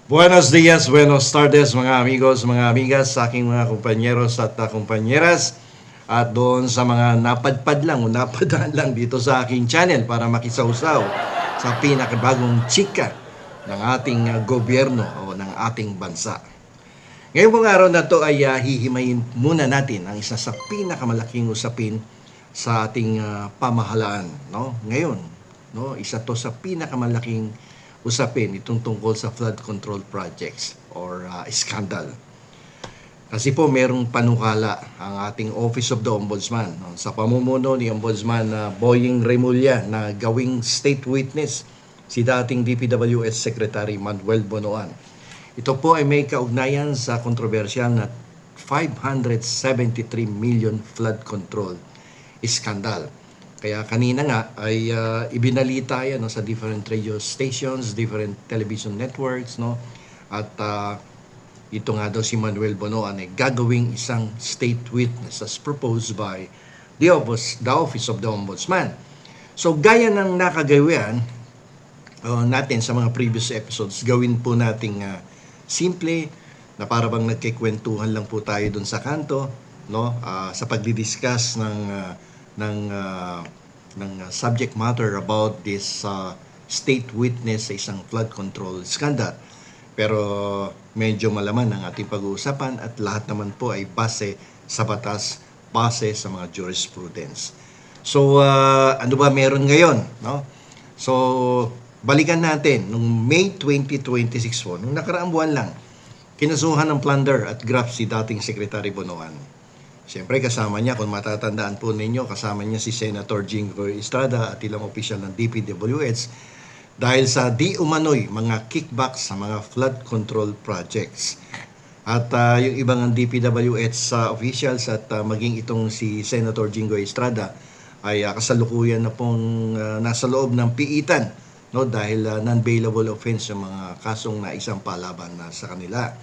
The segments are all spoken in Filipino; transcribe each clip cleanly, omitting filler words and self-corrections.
Buenos dias, buenos tardes mga amigos, mga amigas, sa aking mga kumpanyeros at kumpanyeras at doon sa mga napadpad lang o napadaan lang dito sa aking channel para makisawsaw sa pinakabagong chika ng ating gobyerno o ng ating bansa. Ngayong pong araw na to ay hihimayin muna natin ang isa sa pinakamalaking usapin sa ating pamahalaan, no? Ngayon, no, isa to sa pinakamalaking usapin itong tungkol sa flood control projects or scandal. Kasi po merong panukala ang ating Office of the Ombudsman, no, sa pamumuno ni Ombudsman Boying Remulla na gawing state witness si dating DPWH Secretary Manuel Bonoan. Ito po ay may kaugnayan sa kontrobersyal na 573 million flood control scandal. Kaya kanina nga ay ibinalita yan, no, sa different radio stations, different television networks, no? At ito nga daw si Manuel Bonoan ay gagawing isang state witness as proposed by the Office of the Ombudsman. So gaya ng nakagawian natin sa mga previous episodes, gawin po nating simple na para bang nagkikwentuhan lang po tayo dun sa kanto, no? Sa pagdi-discuss ng subject matter about this state witness sa isang flood control scandal. Pero medyo malaman ang ating pag-uusapan at lahat naman po ay base sa batas, base sa mga jurisprudence. So ano ba meron ngayon, no? So balikan natin nung May 2026 po, nung nakaraang buwan lang, kinasuhan ng plunder at graft si dating Secretary Bonoan. Siyempre kasama niya, kung matatandaan po ninyo, kasama niya si Senator Jinggoy Estrada at ilang opisyal ng DPWH dahil sa di umano'y mga kickbacks sa mga flood control projects. At yung ibang DPWH officials at maging itong si Senator Jinggoy Estrada ay kasalukuyan na pong nasa loob ng piitan, no, dahil non-bailable offense yung mga kasong naisang palaban na sa kanila.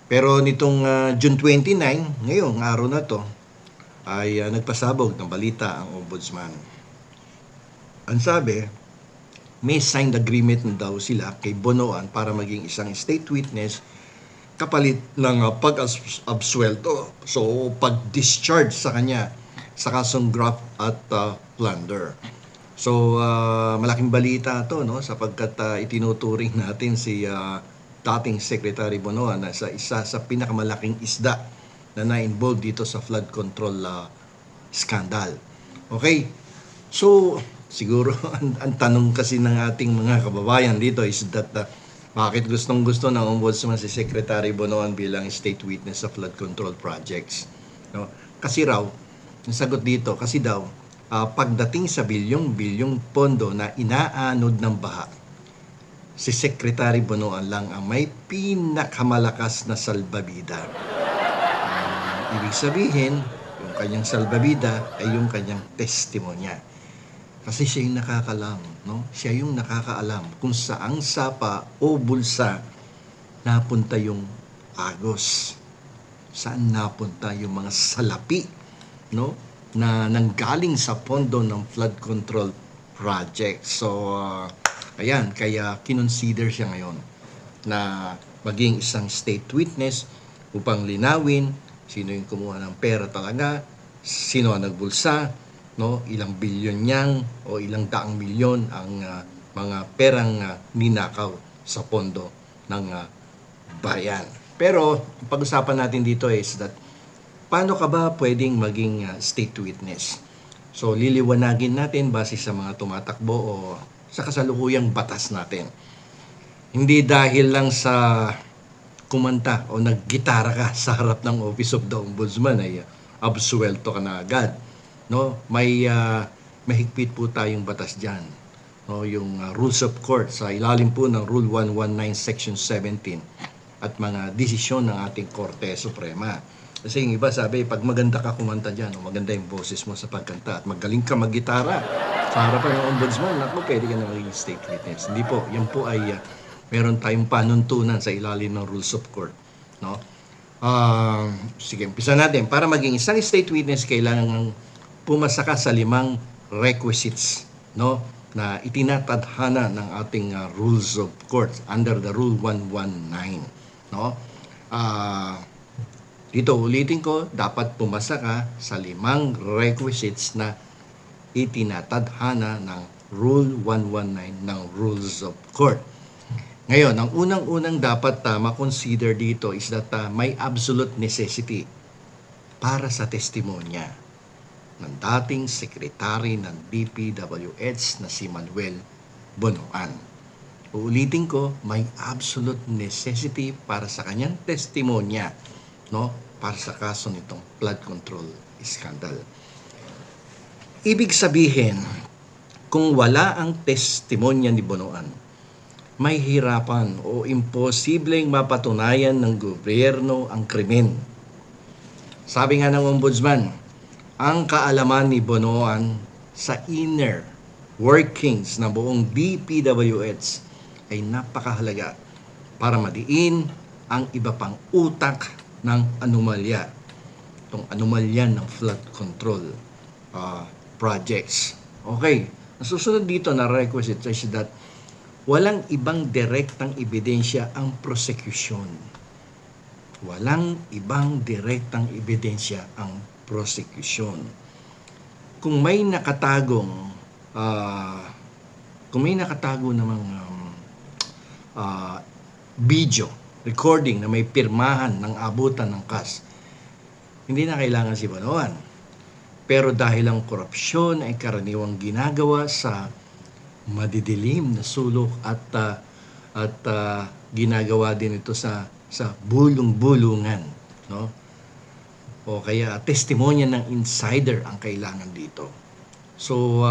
Pero nitong June 29, ngayong araw na to, ay nagpasabog ng balita ang Ombudsman. Ang sabi, may signed agreement na daw sila kay Bonoan para maging isang state witness kapalit ng pag-absuelto. So, pag-discharge sa kanya sa kasong graft at plunder. So, malaking balita to, no, sapagkat itinuturing natin si dating Secretary Bonoan na isa sa pinakamalaking isda na na-involved dito sa flood control scandal. Okay? So, siguro ang tanong kasi ng ating mga kababayan dito is that bakit gustong-gusto ng Ombudsman si Secretary Bonoan bilang state witness sa flood control projects? No? Kasi raw, ang sagot dito, kasi daw, pagdating sa bilyong-bilyong pondo na inaanod ng baha, si Secretary Bonoan lang ang may pinakamalakas na salbabida. Ibig sabihin, yung kanyang salbabida ay yung kanyang testimonya. Kasi siya yung nakakalam, no? Siya yung nakakaalam kung saang sapa o bulsa napunta yung agos. Saan napunta yung mga salapi, no, na nanggaling sa pondo ng flood control project. So, ayan, kaya kinonsider siya ngayon na maging isang state witness upang linawin sino yung kumuha ng pera talaga, sino ang nagbulsa, no, ilang bilyon niyang o ilang daang milyon ang mga perang ninakaw sa pondo ng bayan. Pero pag-usapan natin dito is that paano ka ba pwedeng maging state witness? So liliwanagin natin base sa mga tumatakbo o sa kasalukuyang batas natin. Hindi dahil lang sa kumanta o naggitara ka sa harap ng Office of the Ombudsman ay absuelto ka na agad. No, may mahigpit po tayong batas diyan. No, yung rules of court sa ilalim po ng Rule 119 Section 17 at mga desisyon ng ating Korte Suprema. Kasi yung iba sabi, pag maganda ka kumanta diyan, o maganda yung boses mo sa pagkanta at magaling ka maggitara sa harapan ng Ombudsman, naku, pwede ka na maging state witness. Hindi po, yan po ay meron tayong panuntunan sa ilalim ng rules of court, no? Sige, umpisa natin. Para maging isang state witness, kailangan pumasa ka sa 5 requisites, no? na itinatadhana ng ating rules of court under the Rule 119. No? Dito ulitin ko, dapat pumasa ka sa 5 requisites na itinatadhana ng Rule 119 ng Rules of Court. Ngayon, ang unang-unang dapat makonsider dito is that may absolute necessity para sa testimonya ng dating sekretary ng DPWH na si Manuel Bonoan. Uulitin ko, may absolute necessity para sa kanyang testimonya, no, para sa kaso nitong flood control scandal. Ibig sabihin, kung wala ang testimonya ni Bonoan, may hirapan o imposibleng mapatunayan ng gobyerno ang krimen. Sabi nga ng ombudsman, ang kaalaman ni Bonoan sa inner workings ng buong DPWH ay napakahalaga para madiin ang iba pang utak ng anomalya. Itong anomalya ng flood control projects. Okay, ang susunod dito na requisite is that walang ibang direktang ebidensya ang prosecution. Walang ibang direktang ebidensya ang prosecution. Kung may nakatago namang video, recording na may pirmahan ng abutan ng CAS, hindi na kailangan si Bonoan. Pero dahil ang korupsyon ay karaniwang ginagawa sa madidilim na sulok at ginagawa din ito sa bulong-bulungan, no? O kaya testimonya ng insider ang kailangan dito. So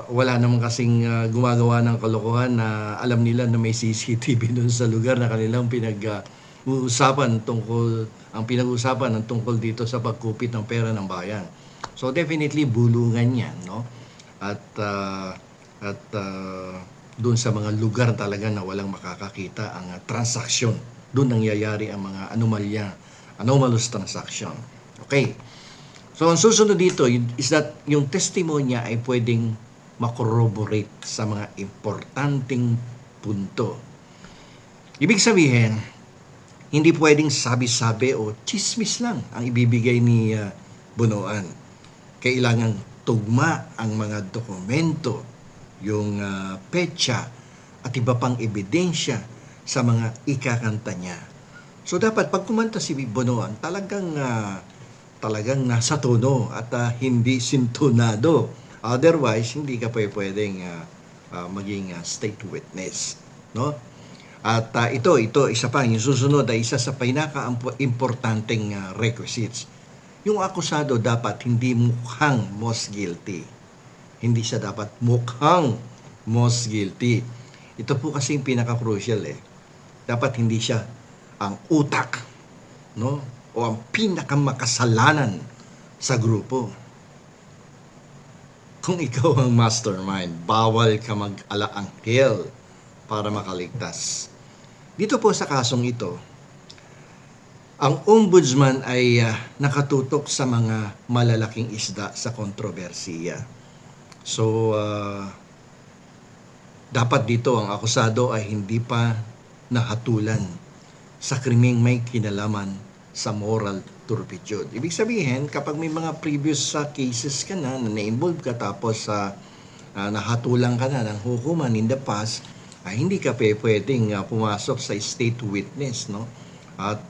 wala naman kasing gumagawa ng kalokohan na alam nila na may CCTV doon sa lugar na kanilang pinag-uusapan ng tungkol dito sa pagkupit ng pera ng bayan. So definitely bulungan 'yan, no? At doon sa mga lugar talaga na walang makakakita ang transaksyon. Doon nangyayari ang mga anomalous transaction. Okay. So ang susunod dito is that yung testimonya ay pwedeng makorroborate sa mga importanteng punto. Ibig sabihin, hindi pwedeng sabi-sabi o chismis lang ang ibibigay ni Bonoan. Kailangan tugma ang mga dokumento, yung petsa at iba pang ebidensya sa mga ikakanta niya. So dapat pag kumanta si Bonoan, talagang nasa tono at hindi sintonado. Otherwise, hindi ka pwedeng maging state witness, no? At ito isa pa, yung susunod ay isa sa pinaka-importanteng requisites. Yung akusado dapat hindi mukhang most guilty. Hindi siya dapat mukhang most guilty. Ito po kasi yung pinaka-crucial Dapat hindi siya ang utak, no? O ang pinakamakasalanan sa grupo. Kung ikaw ang mastermind, bawal ka mag-ala-anghel para makaligtas. Dito po sa kasong ito, ang ombudsman ay nakatutok sa mga malalaking isda sa kontrobersiya. So, dapat dito ang akusado ay hindi pa nahatulan sa krimeng may kinalaman sa moral turpitude. Ibig sabihin, kapag may mga previous cases ka na na-involve ka tapos nahatulang ka na ng hukuman in the past, ay hindi ka pwedeng pumasok sa state witness, no? At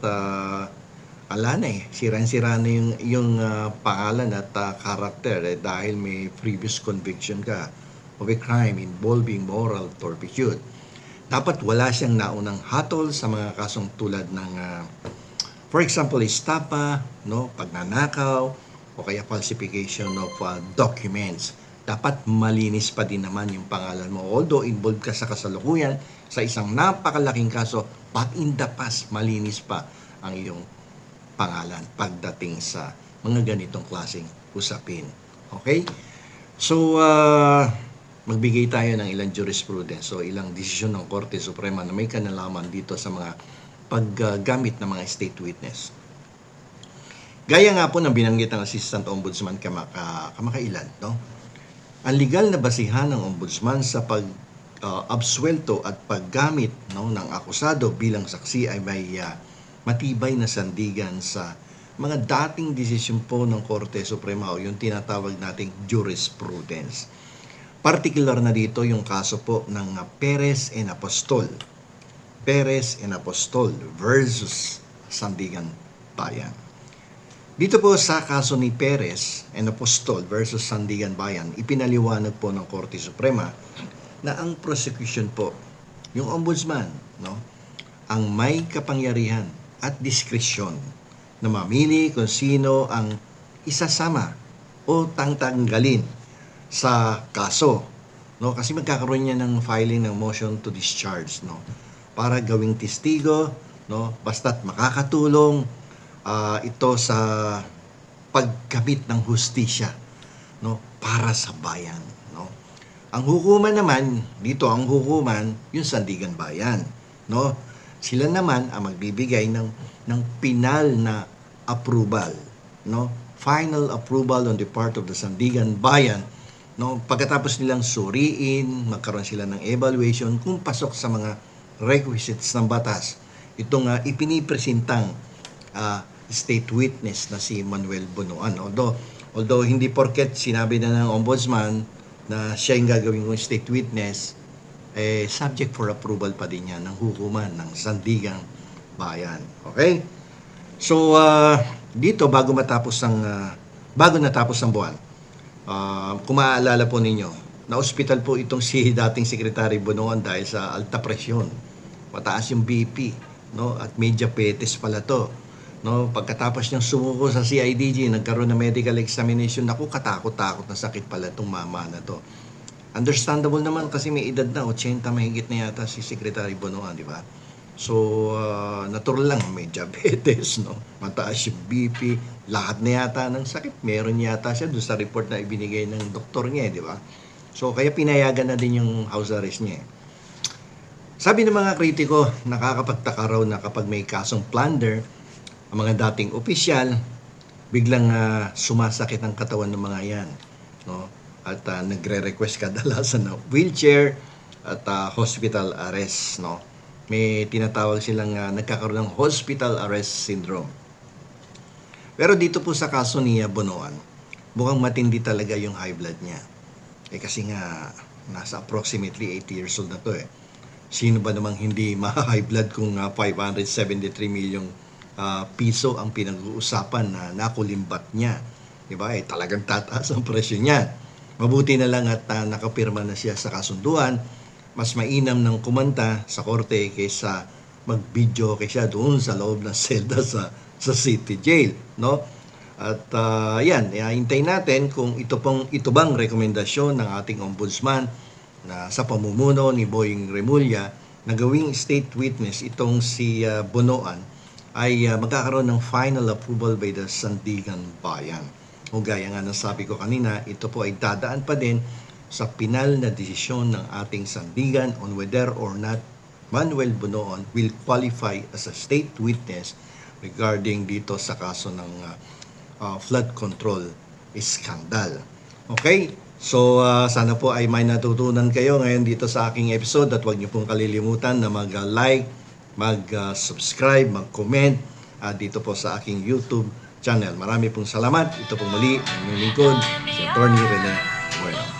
sirang-sira na yung pangalan at character dahil may previous conviction ka of a crime involving moral turpitude. Dapat wala siyang naunang hatol sa mga kasong tulad ng for example, estafa, no, pagnanakaw, o kaya falsification of documents. Dapat malinis pa din naman yung pangalan mo. Although involved ka sa kasalukuyan sa isang napakalaking kaso, but in the past, malinis pa ang iyong pangalan pagdating sa mga ganitong klaseng usapin. Okay? So, magbigay tayo ng ilang jurisprudence o ilang desisyon ng Korte Suprema na may kanalaman dito sa mga paggamit ng mga state witness. Gaya nga po ng binanggit ng Assistant Ombudsman kamakailan, no? Ang legal na basihan ng ombudsman sa absuelto at paggamit ng akusado bilang saksi ay may matibay na sandigan sa mga dating desisyon po ng Korte Suprema o yung tinatawag nating jurisprudence. Particular na dito yung kaso po ng Perez and Apostol. Perez and Apostol versus Sandigan Bayan. Dito po sa kaso ni Perez and Apostol versus Sandigan Bayan, ipinaliwanag po ng Korte Suprema na ang prosecution po, yung ombudsman, ang may kapangyarihan at diskresyon na mamili kung sino ang isasama o tanggalin sa kaso. Kasi magkakaroon niya ng filing ng motion to discharge para gawing testigo, basta't makakatulong ito sa pagkamit ng hustisya para sa bayan. Ang hukuman naman, yung Sandigan Bayan. Sila naman ang magbibigay ng pinal na approval. Final approval on the part of the Sandigan Bayan. Pagkatapos nilang suriin, magkaroon sila ng evaluation kung pasok sa mga requisites ng batas. Itong ipinipresentang state witness na si Manuel Bunuan. Although hindi porket sinabi na ng ombudsman na siya yung gagawin kong state witness, subject for approval pa din yan ng hukuman ng Sandigan Bayan. Okay? So, dito bago natapos ang buwan, kung maaalala po ninyo, na-hospital po itong si dating Secretary Bunuan dahil sa alta presyon. Mataas yung BP, at may diabetes pala to. Pagkatapos niyang sumuko sa CIDG, nagkaroon ng medical examination, katakot-takot na sakit pala itong mama na to. Understandable naman kasi may edad na, 80 mahigit na yata si Secretary Bunuan, di ba? So, natural lang, may diabetes, mataas yung BP, lahat na yata ng sakit. Meron yata siya doon sa report na ibinigay ng doktor niya, di ba? So, kaya pinayagan na din yung house arrest niya. Sabi ng mga kritiko, nakakapagtaka raw na kapag may kasong plunder, ang mga dating opisyal, biglang sumasakit ang katawan ng mga yan. At nagre-request kadalasan ng wheelchair at hospital arrest. May tinatawag silang nagkakaroon ng hospital arrest syndrome. Pero dito po sa kaso ni Bunuan, mukhang matindi talaga yung high blood niya. Kasi nga, nasa approximately 80 years old na to . Sino ba namang hindi ma-high blood kung 573 milyong piso ang pinag-uusapan na nakulimbat niya? Diba? Talagang tataas ang presyo niya. Mabuti na lang at nakapirma na siya sa kasunduan. Mas mainam ng kumanta sa korte kaysa mag-video kay siya doon sa loob ng selda sa city jail. At hintayin natin kung ito bang rekomendasyon ng ating ombudsman na sa pamumuno ni Boying Remulla na gawing state witness itong si Bunuan ay magkakaroon ng final approval by the Sandigan Bayan. O gaya nga ng sabi ko kanina, ito po ay dadaan pa din sa pinal na desisyon ng ating Sandigan on whether or not Manuel Bunuan will qualify as a state witness regarding dito sa kaso ng flood control scandal. Okay? So, sana po ay may natutunan kayo ngayon dito sa aking episode at huwag niyo pong kalilimutan na mag-like, mag-subscribe, mag-comment dito po sa aking YouTube channel. Marami pong salamat. Ito po muli ang inyong lingkod, si Atty. Rene Bueno.